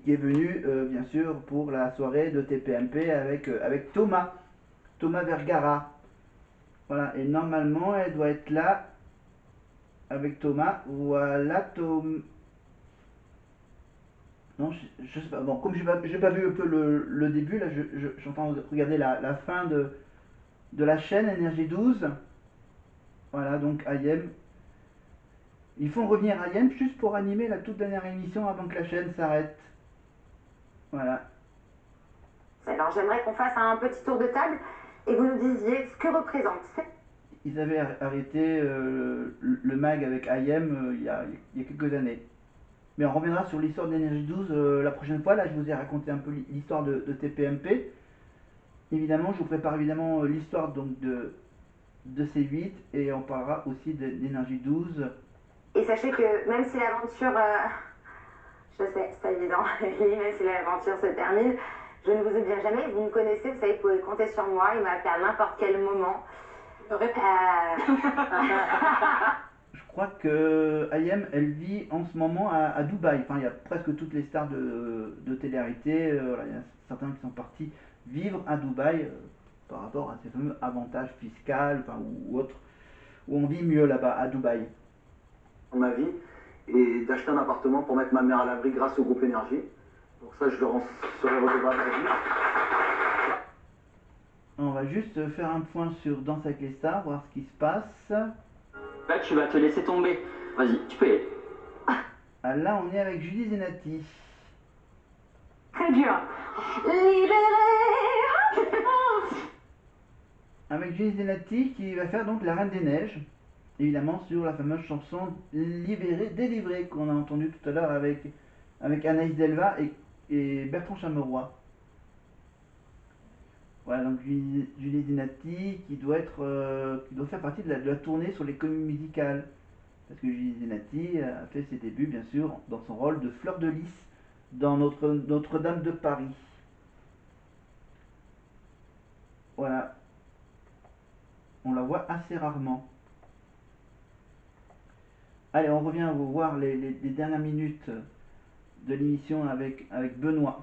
qui est venu bien sûr pour la soirée de TPMP avec Thomas Vergara. Voilà, et normalement elle doit être là avec Thomas. Voilà, Thomas. Non, je sais pas. Bon, comme j'ai pas vu un peu le début, là, j'entends regarder la fin de la chaîne Énergie 12. Voilà, donc IM. Ils font revenir IM juste pour animer la toute dernière émission avant que la chaîne s'arrête. Voilà. Alors j'aimerais qu'on fasse un petit tour de table et vous nous disiez ce que représente. Ils avaient arrêté le mag avec IM il y a quelques années. Mais on reviendra sur l'histoire d'Énergie 12 la prochaine fois. Là, je vous ai raconté un peu l'histoire de TPMP. Évidemment, je vous prépare évidemment l'histoire donc de C8 et on parlera aussi d'Énergie 12. Et sachez que même si l'aventure, je sais, c'est pas évident, même si l'aventure se termine, je ne vous oublie jamais, vous me connaissez, vous savez, vous pouvez compter sur moi, il m'appelle à n'importe quel moment. Je crois que IM, elle vit en ce moment à Dubaï. Enfin, il y a presque toutes les stars de télé-réalité. Voilà, il y a certains qui sont partis vivre à Dubaï par rapport à ces fameux avantages fiscaux enfin, ou autres, où on vit mieux là-bas à Dubaï. Ma vie et d'acheter un appartement pour mettre ma mère à l'abri grâce au groupe Énergie. Donc ça, je leur en serai redevable à vie. On va juste faire un point sur Danse avec les stars, voir ce qui se passe. Là, tu vas te laisser tomber. Vas-y, tu peux y aller. Ah, là, on est avec Julie Zenati. Très dur. Libéré. Avec Julie Zenati qui va faire donc La Reine des Neiges. Évidemment sur la fameuse chanson Libéré, délivré qu'on a entendu tout à l'heure avec Anaïs Delva et Bertrand Chameroy. Voilà, donc Julie Zenati qui doit faire partie de la tournée sur les comédies musicales. Parce que Julie Zenati a fait ses débuts, bien sûr, dans son rôle de Fleur de Lys dans Notre-Dame de Paris. Voilà. On la voit assez rarement. Allez, on revient voir les dernières minutes de l'émission avec Benoît.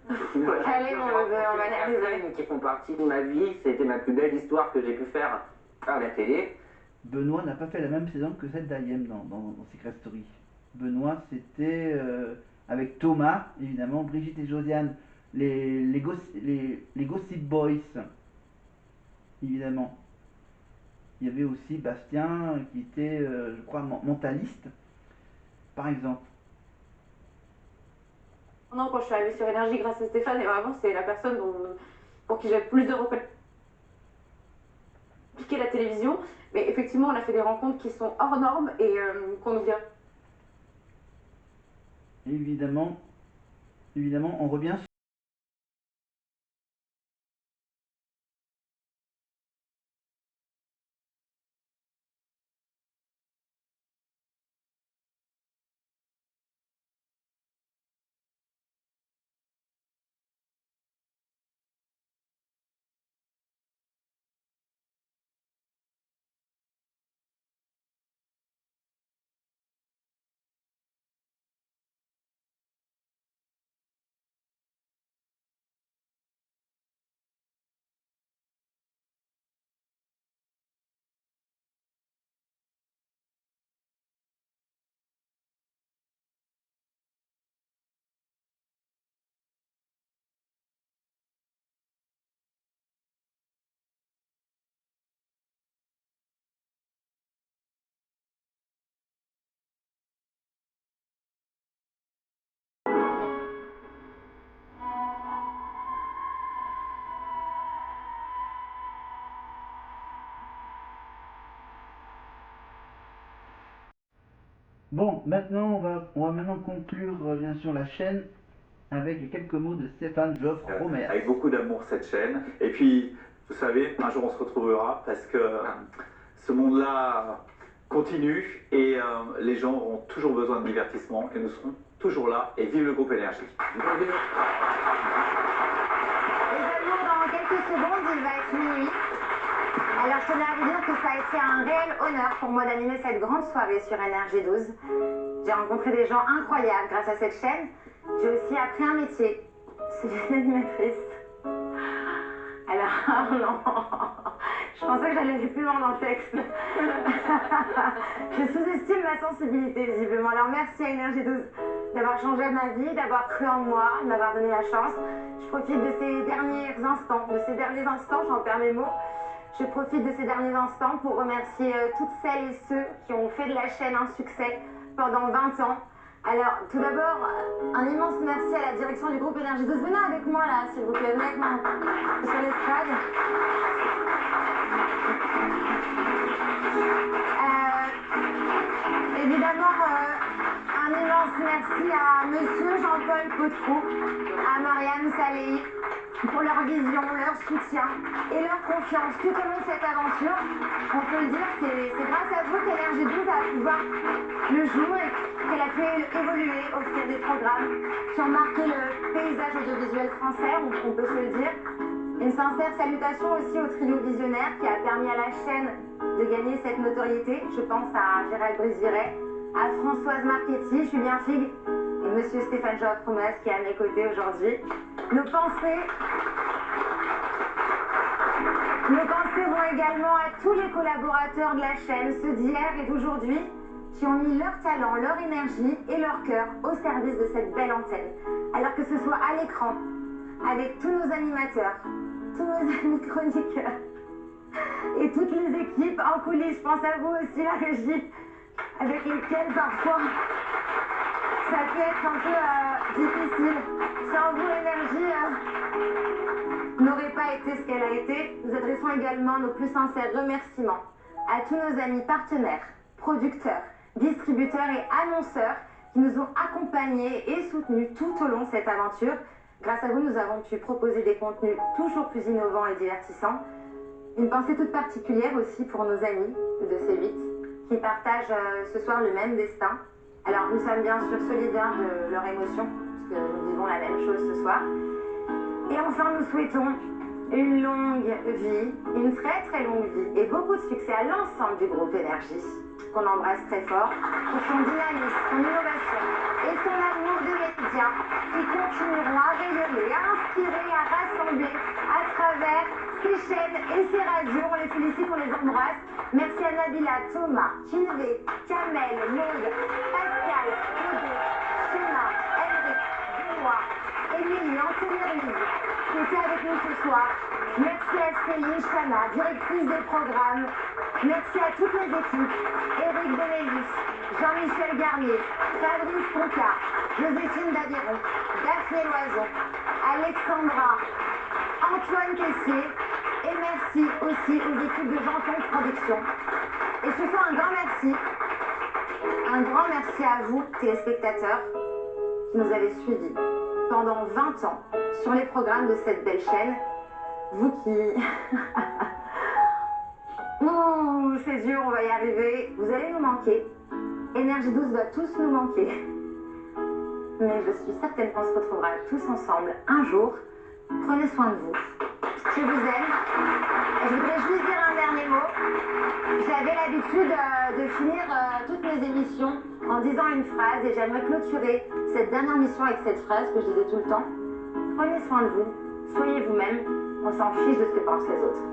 Allez, mon bébé, on va y arriver. Qui font partie de ma vie, c'était ma plus belle histoire que j'ai pu faire à la télé. Benoît n'a pas fait la même saison que celle d'Ayem dans Secret Story. Benoît, c'était avec Thomas, évidemment, Brigitte et Josiane, les Gossip Boys, évidemment. Il y avait aussi Bastien qui était, je crois, mentaliste, par exemple. Non, quand je suis arrivée sur Énergie grâce à Stéphane, et vraiment c'est la personne pour qui j'ai plus de reconnaissance la télévision. Mais effectivement, on a fait des rencontres qui sont hors normes et qu'on nous vient. Évidemment, on revient sur Bon, maintenant, on va maintenant conclure, bien sûr, la chaîne avec les quelques mots de Stéphane Joffre Romer. Avec beaucoup d'amour cette chaîne. Et puis, vous savez, un jour on se retrouvera parce que ce monde-là continue et les gens auront toujours besoin de divertissement et nous serons toujours là. Et vive le groupe Énergie. Les amours, dans quelques secondes, il va être minuit. Alors, je tenais à vous dire que ça a été un réel honneur pour moi d'animer cette grande soirée sur Énergie 12. J'ai rencontré des gens incroyables grâce à cette chaîne. J'ai aussi j'ai appris un métier, celui d'animatrice. Alors, non, je pensais que j'allais aller plus loin dans le texte. Je sous-estime ma sensibilité, visiblement. Alors, merci à Énergie 12 d'avoir changé ma vie, d'avoir cru en moi, de m'avoir donné la chance. Je profite de ces derniers instants, j'en perds mes mots. Je profite de ces derniers instants pour remercier toutes celles et ceux qui ont fait de la chaîne un succès pendant 20 ans. Alors, tout d'abord, un immense merci à la direction du groupe Énergie 12. Venez avec moi là, s'il vous plaît, venez avec moi sur l'estrade. Évidemment, un immense merci à Monsieur Jean-Paul Potrou, à Marianne Saléhi, pour leur vision, leur soutien et leur confiance tout au long de cette aventure. On peut le dire, c'est grâce à vous qu'Énergie 12 a pu voir le jour et qu'elle a pu évoluer, offrir des programmes qui ont marqué le paysage audiovisuel français, on peut se le dire. Une sincère salutation aussi au trio visionnaire qui a permis à la chaîne de gagner cette notoriété. Je pense à Gérald Brisviret, à Françoise Marchetti, Julien Figue et Monsieur Stéphane Joaquin qui est à mes côtés aujourd'hui. Nos pensées vont également à tous les collaborateurs de la chaîne, ceux d'hier et d'aujourd'hui, qui ont mis leur talent, leur énergie et leur cœur au service de cette belle antenne. Alors que ce soit à l'écran, avec tous nos animateurs, tous nos amis chroniqueurs et toutes les équipes en coulisses, je pense à vous aussi, la régie, avec lesquelles parfois ça peut être un peu difficile. Sans vous, l'énergie n'aurait pas été ce qu'elle a été. Nous adressons également nos plus sincères remerciements à tous nos amis partenaires, producteurs, distributeurs et annonceurs qui nous ont accompagnés et soutenus tout au long de cette aventure. Grâce à vous, nous avons pu proposer des contenus toujours plus innovants et divertissants. Une pensée toute particulière aussi pour nos amis de C8 qui partagent ce soir le même destin. Alors, nous sommes bien sûr solidaires de leur émotion, puisque nous vivons la même chose ce soir. Et enfin, nous souhaitons une longue vie, une très très longue vie et beaucoup de succès à l'ensemble du groupe Énergie, qu'on embrasse très fort, pour son dynamisme, son innovation et son amour des médias qui continueront à rayonner, à inspirer, à rassembler à travers ces chaînes et ces radios. On les félicite, on les embrasse. Merci à Nabila, Thomas, Kinvé, Kamel, Maud, Pascal, Odé, Shema, Henrik, Benoît, Émilie, Anthony Ruiz, qui était avec nous ce soir. Merci à Céline Chana, directrice des programmes. Merci à toutes les équipes. Éric Benélis, Jean-Michel Garnier, Fabrice Conca, Joséphine Daviron, Daphné Loison, Alexandra, Antoine Tessier. Et merci aussi aux équipes de Janton Production. Et surtout un grand merci à vous, téléspectateurs, qui nous avez suivis pendant 20 ans sur les programmes de cette belle chaîne. Vous qui... Ouh, c'est dur, on va y arriver. Vous allez nous manquer. Énergie 12 va tous nous manquer. Mais je suis certaine qu'on se retrouvera tous ensemble un jour. Prenez soin de vous. Je vous aime. Je voudrais juste dire un dernier mot. J'avais l'habitude de finir toutes mes émissions en disant une phrase et j'aimerais clôturer cette dernière émission avec cette phrase que je disais tout le temps. Prenez soin de vous, soyez vous-même, on s'en fiche de ce que pensent les autres.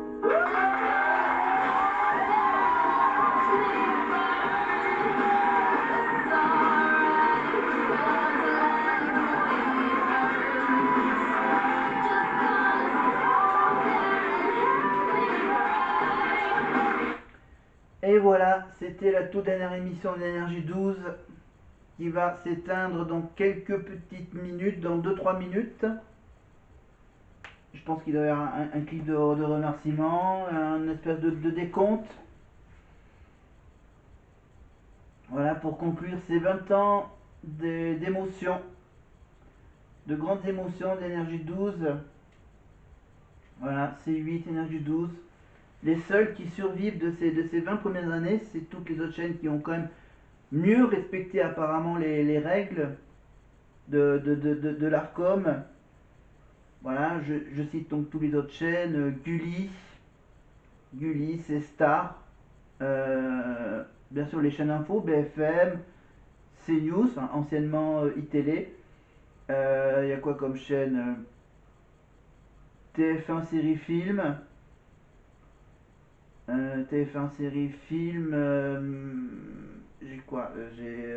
Et voilà, c'était la toute dernière émission d'Énergie 12 qui va s'éteindre dans quelques petites minutes, dans 2-3 minutes. Je pense qu'il doit y avoir un clip de remerciement, un espèce de décompte. Voilà, pour conclure ces 20 ans d'émotions, de grandes émotions d'Énergie 12. Voilà, C8, Énergie 12. Les seuls qui survivent de ces 20 premières années, c'est toutes les autres chaînes qui ont quand même mieux respecté apparemment les règles de l'ARCOM. Voilà, je cite donc toutes les autres chaînes, Gulli, C-Star, bien sûr les chaînes info, BFM, CNews, anciennement iTélé, il y a quoi comme chaîne? TF1 série film. TF1 série film. J'ai quoi? J'ai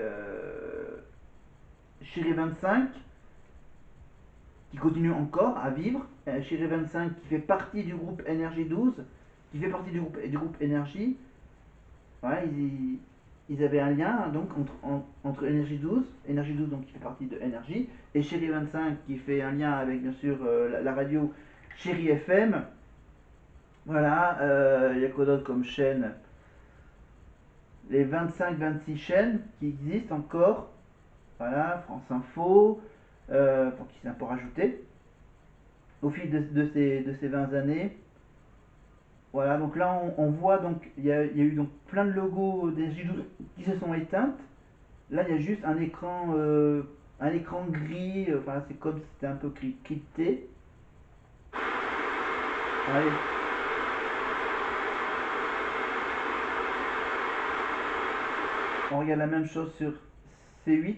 Chérie 25 qui continue encore à vivre. Chérie 25 qui fait partie du groupe Énergie 12, qui fait partie du groupe Énergie. Voilà, ils avaient un lien donc entre Énergie 12 donc qui fait partie de Énergie, et Chérie 25 qui fait un lien avec bien sûr la radio Chérie FM. Voilà, il y a quoi d'autre comme chaîne? Les 25-26 chaînes qui existent encore. Voilà, France Info, pour qui c'est un peu rajouté au fil de ces 20 années. Voilà, donc là on voit donc il y a eu donc plein de logos des J12 qui se sont éteintes. Là il y a juste un écran gris, enfin c'est comme si c'était un peu crypté. Allez. On regarde la même chose sur C8.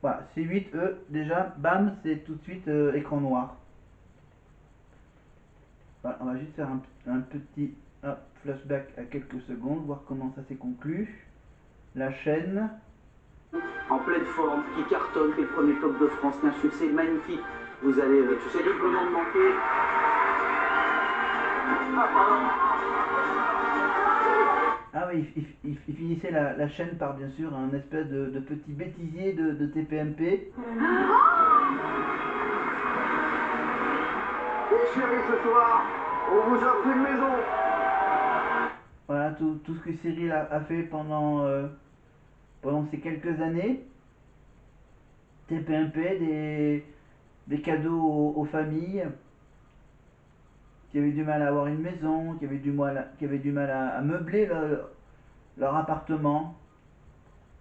Voilà, C8, eux, déjà, bam, c'est tout de suite écran noir. Voilà, on va juste faire un petit flashback à quelques secondes, voir comment ça s'est conclu. La chaîne. En pleine forme, qui cartonne, fait le premier top de France, c'est un succès magnifique. Vous allez terriblement me manquer. Ah oui, il finissait la chaîne par bien sûr un espèce de petit bêtisier de TPMP. Et chérie, ce soir, on vous offre une maison. Voilà tout ce que Cyril a fait pendant ces quelques années. TPMP, des cadeaux aux familles qui avaient du mal à avoir une maison, qui avaient du mal à meubler leur appartement.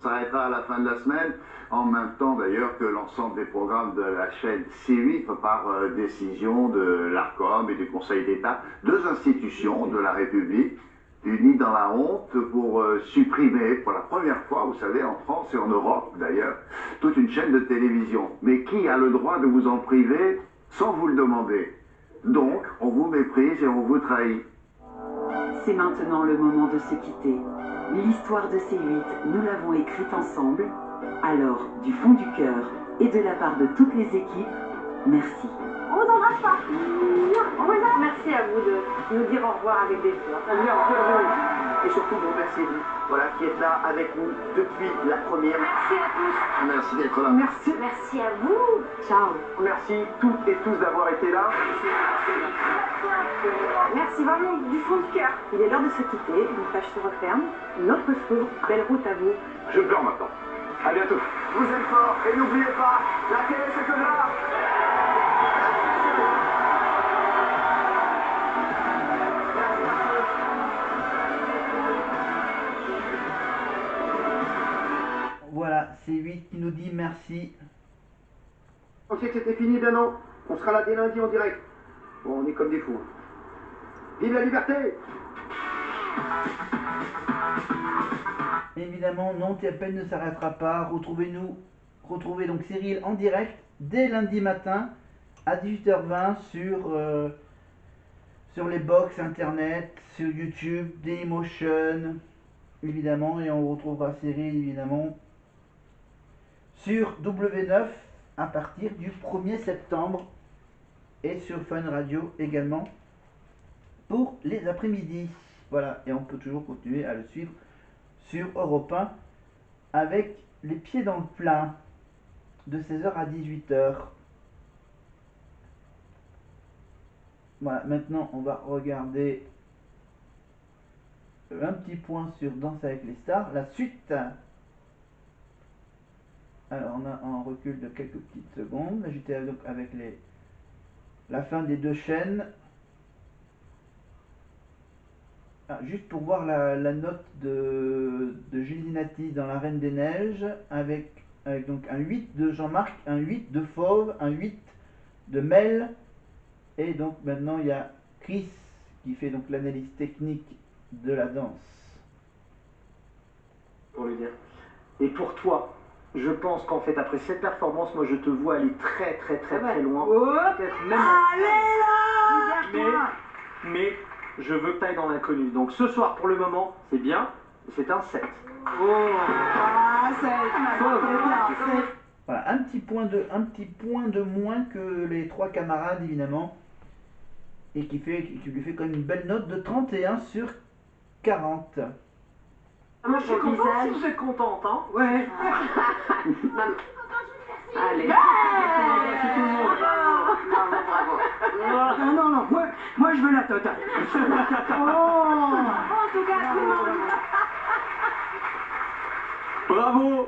Ça arrêtera à la fin de la semaine, en même temps d'ailleurs que l'ensemble des programmes de la chaîne C8 par décision de l'ARCOM et du Conseil d'État, deux institutions de la République unies dans la honte pour supprimer pour la première fois, vous savez, en France et en Europe d'ailleurs, toute une chaîne de télévision. Mais qui a le droit de vous en priver sans vous le demander? Donc, on vous méprise et on vous trahit. C'est maintenant le moment de se quitter. L'histoire de C8, nous l'avons écrite ensemble. Alors, du fond du cœur et de la part de toutes les équipes, merci. On vous embrasse pas. On vous embrasse. Merci à vous de nous dire au revoir avec des fleurs. Et surtout, vous remerciez vous, voilà, qui êtes là avec nous depuis la première. Merci à tous. Merci d'être là. Merci. Merci à vous. Ciao. Merci toutes et tous d'avoir été là. Merci vraiment du fond du cœur. Il est l'heure de se quitter. Une page se referme. Une autre s'ouvre. Belle route à vous. Je pleure maintenant. À bientôt. Vous êtes forts et n'oubliez pas, la télé c'est que là. Voilà, C8 qui nous dit merci. Vous pensiez que c'était fini? Ben non. On sera là dès lundi en direct. Bon, on est comme des fous. Vive la liberté! Évidemment, non, TPN ne s'arrêtera pas. Retrouvez donc Cyril en direct dès lundi matin à 18h20 sur les box internet, sur YouTube, Dailymotion, évidemment, et on retrouvera Cyril évidemment sur W9 à partir du 1er septembre et sur Fun Radio également pour les après-midi. Voilà, et on peut toujours continuer à le suivre sur Europe 1 avec les pieds dans le plat de 16h à 18h. Voilà, maintenant on va regarder un petit point sur Danse avec les stars, la suite. Alors on a un recul de quelques petites secondes. J'étais donc avec la fin des deux chaînes. Ah, juste pour voir la note de Julie Nati dans La Reine des Neiges, avec donc un 8 de Jean-Marc, un 8 de Fauve, un 8 de Mel, et donc maintenant il y a Chris qui fait donc l'analyse technique de la danse. Pour lui dire. Et pour toi, Je pense qu'en fait, après cette performance, moi je te vois aller très loin. Peut-être même. Allez là! Mais je veux que tu ailles dans l'inconnu. Donc ce soir, pour le moment, c'est bien. C'est un 7. Ah, c'est Voilà, un petit point de moins que les 3 camarades évidemment. Et qui lui fait quand même une belle note de 31 sur 40. Moi je suis content si vous êtes contente, hein. Ouais. Allez. C'est tout le monde. Non, moi je veux la totale. En tout cas, tout le monde. Bravo.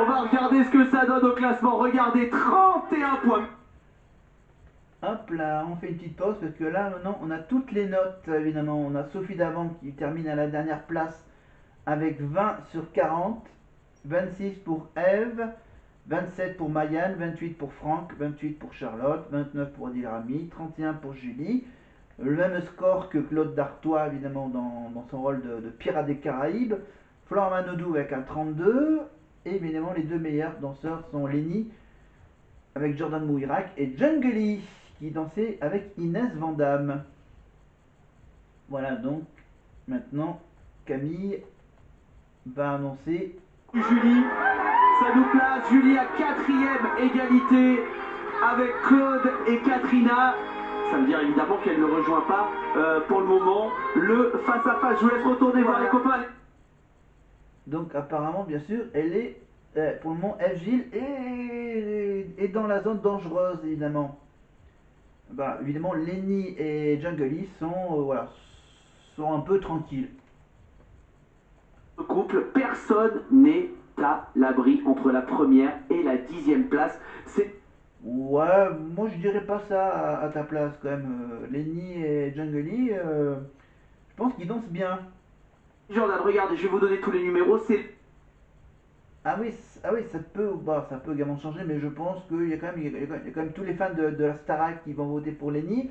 On va regarder ce que ça donne au classement. Regardez, 31 points. Hop là, on fait une petite pause parce que là maintenant on a toutes les notes évidemment. On a Sophie Davant qui termine à la dernière place avec 20 sur 40, 26 pour Eve, 27 pour Mayanne, 28 pour Franck, 28 pour Charlotte, 29 pour Adil Rami, 31 pour Julie. Le même score que Claude Dartois évidemment dans son rôle de pirate des Caraïbes. Florent Manodou avec un 32. Et évidemment les deux meilleurs danseurs sont Lenny avec Jordan Mouirak et Jungly qui dansait avec Inès Vandamme. Voilà, donc maintenant Camille va annoncer Julie, ça nous place. Julie à 4e égalité avec Claude et Katrina. Ça veut dire évidemment qu'elle ne rejoint pas pour le moment le face-à-face. Je vous laisse retourner voir les copains. Donc apparemment bien sûr elle est pour le moment Eve Gilles est dans la zone dangereuse évidemment. Bah, évidemment Lenny et Jungly sont un peu tranquilles. Couple, personne n'est à l'abri entre la première et la 10e place. C'est Ouais, moi je dirais pas ça à ta place quand même. Lenny et Jungly, je pense qu'ils dansent bien. Jordan, regardez, je vais vous donner tous les numéros. C'est Ah oui, ça peut également changer, mais je pense qu'il y a quand même tous les fans de la Starac qui vont voter pour Lenny.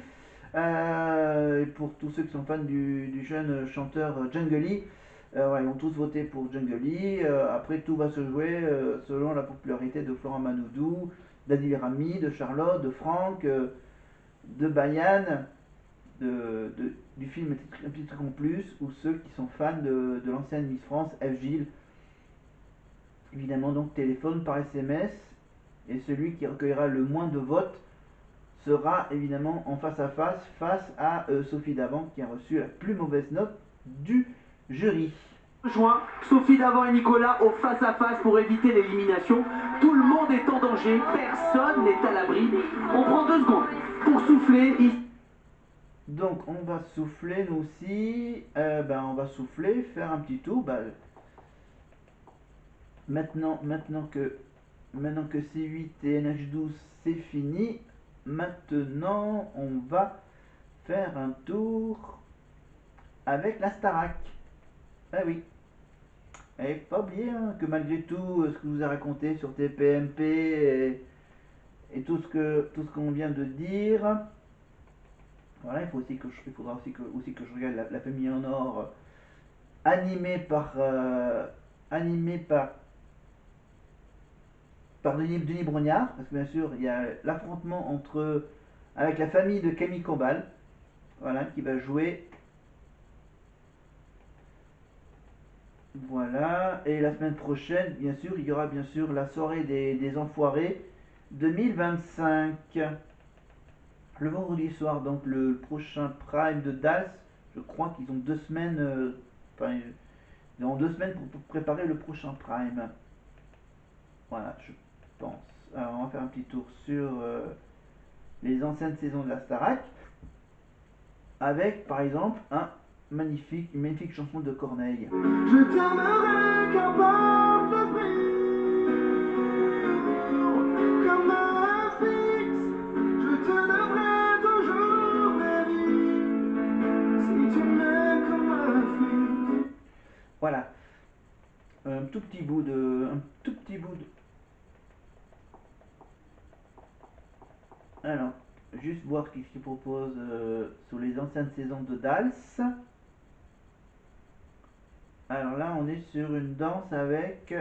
Et pour tous ceux qui sont fans du jeune chanteur Jungly, voilà, ils vont tous voter pour Jungly. Après, tout va se jouer selon la popularité de Florent Manodou, d'Adil Rami, de Charlotte, de Franck, de Bayan, du film Un petit truc en plus, ou ceux qui sont fans de l'ancienne Miss France, Eve Gilles. Évidemment, donc téléphone par SMS, et celui qui recueillera le moins de votes sera évidemment en face à Sophie Davant qui a reçu la plus mauvaise note du jury. Joint Sophie Davant et Nicolas au face-à-face pour éviter l'élimination. Tout le monde est en danger, personne n'est à l'abri. On prend 2 secondes pour souffler. Donc on va souffler nous aussi, on va souffler, faire un petit tour. Maintenant que C8 et NH12 c'est fini, maintenant on va faire un tour avec la Starac. Ah oui. Et pas oublier que malgré tout ce que je vous ai raconté sur TPMP et tout ce qu'on vient de dire, voilà, il faudra aussi que je regarde la famille en or animée par Denis Brognard, parce que bien sûr il y a l'affrontement avec la famille de Camille Combal, voilà, qui va jouer. Voilà, et la semaine prochaine, bien sûr, il y aura bien sûr la soirée des Enfoirés 2025. Le vendredi soir, donc le prochain Prime de DAS, je crois qu'ils ont 2 semaines, ils ont 2 semaines pour préparer le prochain Prime. Voilà, je pense. Alors, on va faire un petit tour sur les anciennes saisons de la Starac, avec par exemple une magnifique chanson de Corneille. Je t'aimerai qu'importe le prix, comme un fixe, je te donnerai toujours ma vie, si tu m'aimes comme un fixe. Voilà, un tout petit bout de. Alors, juste voir ce qu'il propose sur les anciennes saisons de Dals. Alors là, on est sur une danse avec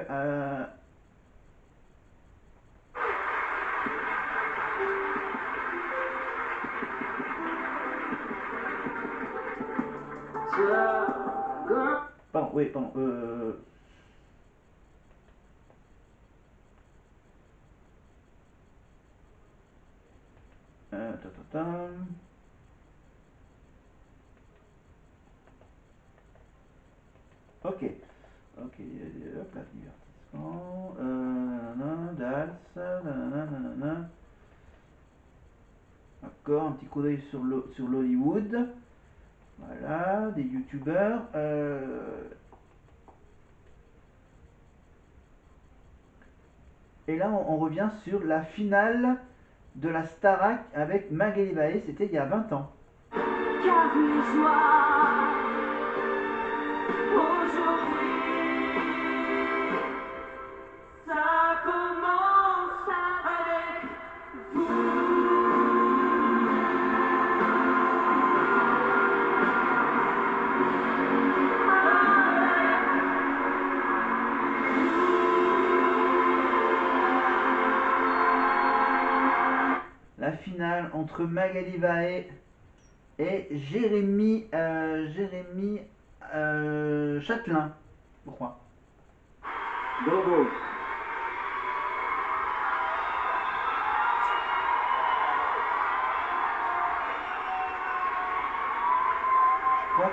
oui, pardon. Ok. Ok, hop là, divertissement. Dals, nanana. D'accord, un petit coup d'œil sur l'Hollywood. Voilà, des youtubeurs. Et là, on revient sur la finale de la Starac avec Magali Bae, c'était il y a 20 ans. Car les joies aujourd'hui, ça commence avec La finale entre Magali Bae et Jérémy Châtelain, je crois. Bravo.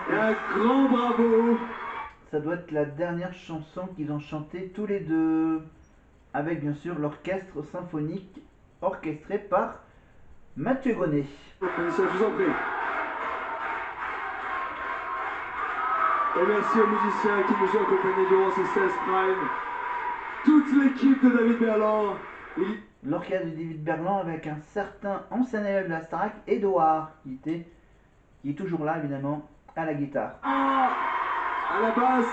Et un grand bravo. Ça doit être la dernière chanson qu'ils ont chantée tous les deux, avec bien sûr l'orchestre symphonique orchestré par Mathieu Gonnet. Félicitations, je vous en prie. Et merci aux musiciens qui nous ont accompagnés durant ces 16 Prime. Toute l'équipe de David Berland. L'orchestre de David Berland avec un certain ancien élève de la Starac, Edouard, qui est toujours là évidemment, à la guitare. À la basse,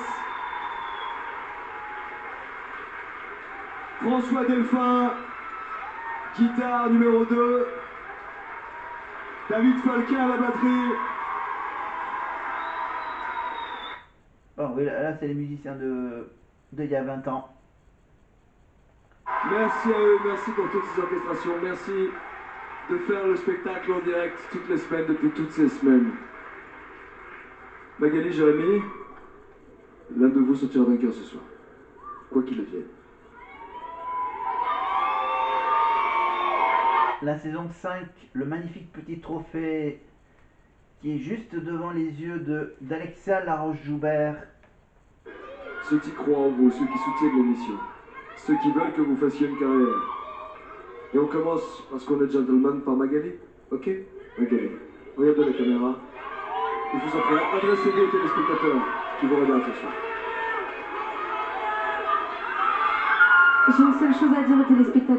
François Delphin, guitare numéro 2, David Falquin à la batterie. Bon, oui, là c'est les musiciens de il y a 20 ans. Merci à eux, merci pour toutes ces orchestrations, merci de faire le spectacle en direct toutes les semaines, depuis toutes ces semaines. Magali, Jérémy, l'un de vous sortira vainqueur ce soir, quoi qu'il advienne. La saison 5, le magnifique petit trophée qui est juste devant les yeux d'Alexia Laroche-Joubert. Ceux qui croient en vous, ceux qui soutiennent l'émission, ceux qui veulent que vous fassiez une carrière. Et on commence, parce qu'on est gentleman, par Magali. Ok? Magali, regardez la caméra. Et je vous en prie, adressez-vous aux téléspectateurs qui vous regardent ce soir. J'ai une seule chose à dire aux téléspectateurs.